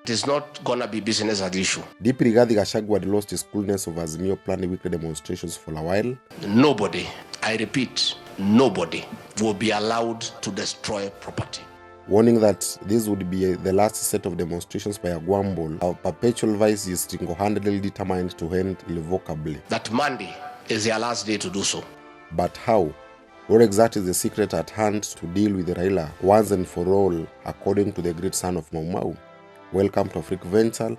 It is not going to be business as usual. DP Rigathi had lost his coolness of Azimio planning weekly demonstrations for a while. Nobody, I repeat, nobody will be allowed to destroy property. Warning that this would be the last set of demonstrations by Agwambo, our perpetual vice is single-handedly determined to end irrevocably. That Monday is their last day to do so. But how? What exactly is the secret at hand to deal with Raila once and for all, according to the great son of Mau Mau? Welcome to Africa Vental.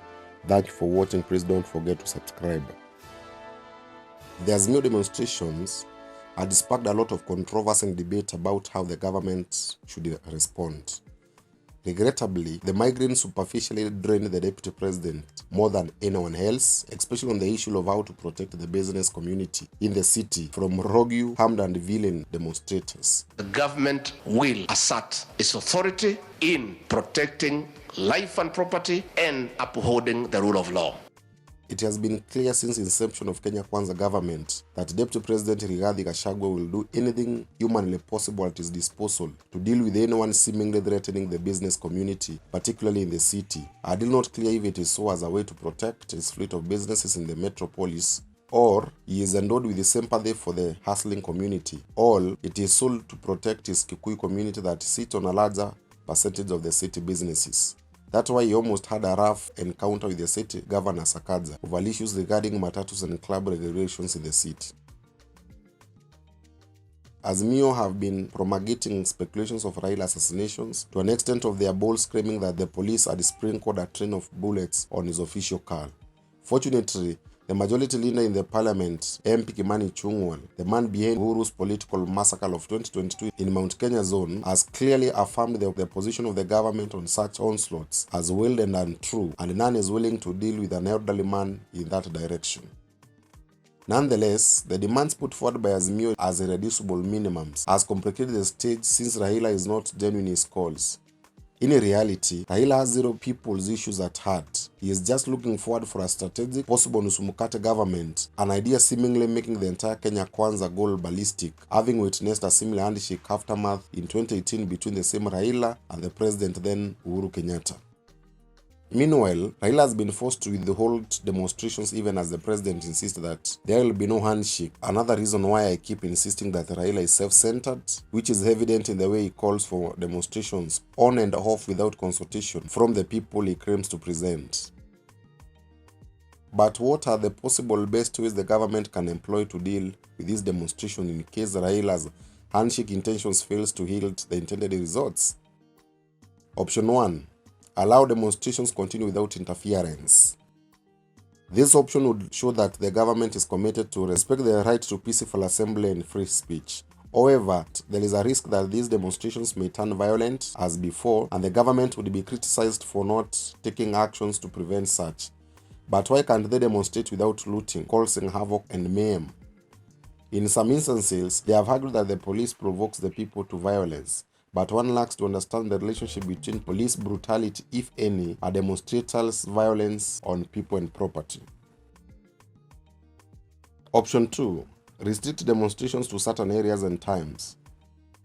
Thank you for watching. Please don't forget to subscribe. The Azimio demonstrations had sparked a lot of controversy and debate about how the government should respond. Regrettably, the migraine superficially drained the deputy president more than anyone else, especially on the issue of how to protect the business community in the city from rogue, armed and violent demonstrators. The government will assert its authority in protecting life and property and upholding the rule of law. It has been clear since inception of Kenya Kwanza government that Deputy President Rigathi will do anything humanly possible at his disposal to deal with anyone seemingly threatening the business community, particularly in the city. I did not clear if it is so as a way to protect his fleet of businesses in the metropolis, or he is endowed with the sympathy for the hustling community, or it is sold to protect his Kikuyu community that sits on a larger percentage of the city businesses. That's why he almost had a rough encounter with the city governor Sakaja over issues regarding matatus and club regulations in the city. Azimio have been promulgating speculations of Raila assassinations to an extent of their bold screaming that the police had sprinkled a train of bullets on his official car. Fortunately, the majority leader in the parliament, MP Kimani Ichung'wah, the man behind Uhuru's political massacre of 2022 in Mount Kenya zone, has clearly affirmed the position of the government on such onslaughts as wild and untrue, and none is willing to deal with an elderly man in that direction. Nonetheless, the demands put forward by Azimio as irreducible minimums has complicated the stage since Raila is not genuine in his calls. In reality, Raila has zero people's issues at heart. He is just looking forward for a strategic, possible Nusumukate government, an idea seemingly making the entire Kenya Kwanza goal ballistic, having witnessed a similar handshake aftermath in 2018 between the same Raila and the president then Uhuru Kenyatta. Meanwhile, Raila has been forced to withhold demonstrations even as the president insists that there will be no handshake. Another reason why I keep insisting that Raila is self-centered, which is evident in the way he calls for demonstrations on and off without consultation from the people he claims to present. But what are the possible best ways the government can employ to deal with this demonstration in case Raila's handshake intentions fails to yield the intended results? Option 1. Allow demonstrations continue without interference. This option would show that the government is committed to respect the right to peaceful assembly and free speech. However, there is a risk that these demonstrations may turn violent as before, and the government would be criticized for not taking actions to prevent such. But why can't they demonstrate without looting, causing havoc and mayhem? In some instances, they have argued that the police provokes the people to violence. But one lacks to understand the relationship between police brutality, if any, and demonstrators' violence on people and property. Option 2. Restrict demonstrations to certain areas and times.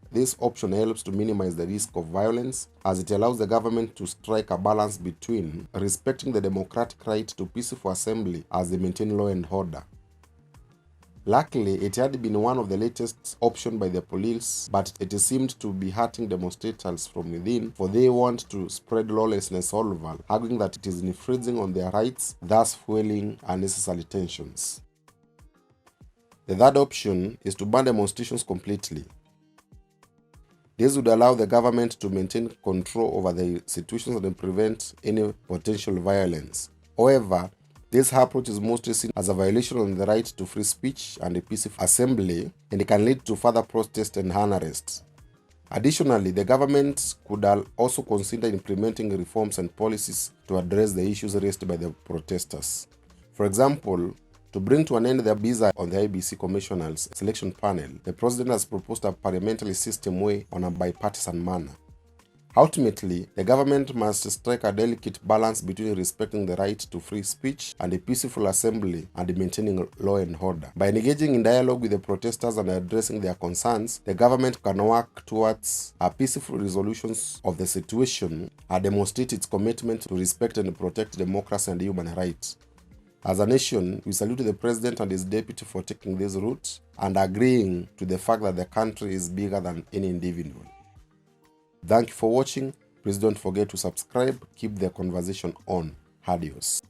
This option helps to minimize the risk of violence as it allows the government to strike a balance between respecting the democratic right to peaceful assembly as they maintain law and order. Luckily, it had been one of the latest options by the police, but it seemed to be hurting demonstrators from within, for they want to spread lawlessness all over, arguing that it is infringing on their rights, thus fueling unnecessary tensions. The third option is to ban demonstrations completely. This would allow the government to maintain control over the situations and prevent any potential violence. However, this approach is mostly seen as a violation of the right to free speech and a peaceful assembly, and it can lead to further protest and unrest. Additionally, the government could also consider implementing reforms and policies to address the issues raised by the protesters. For example, to bring to an end the visa on the IBC Commissioners Selection Panel, the president has proposed a parliamentary system way on a bipartisan manner. Ultimately, the government must strike a delicate balance between respecting the right to free speech and a peaceful assembly and maintaining law and order. By engaging in dialogue with the protesters and addressing their concerns, the government can work towards a peaceful resolution of the situation and demonstrate its commitment to respect and protect democracy and human rights. As a nation, we salute the President and his deputy for taking this route and agreeing to the fact that the country is bigger than any individual. Thank you for watching. Please don't forget to subscribe. Keep the conversation on. Adios.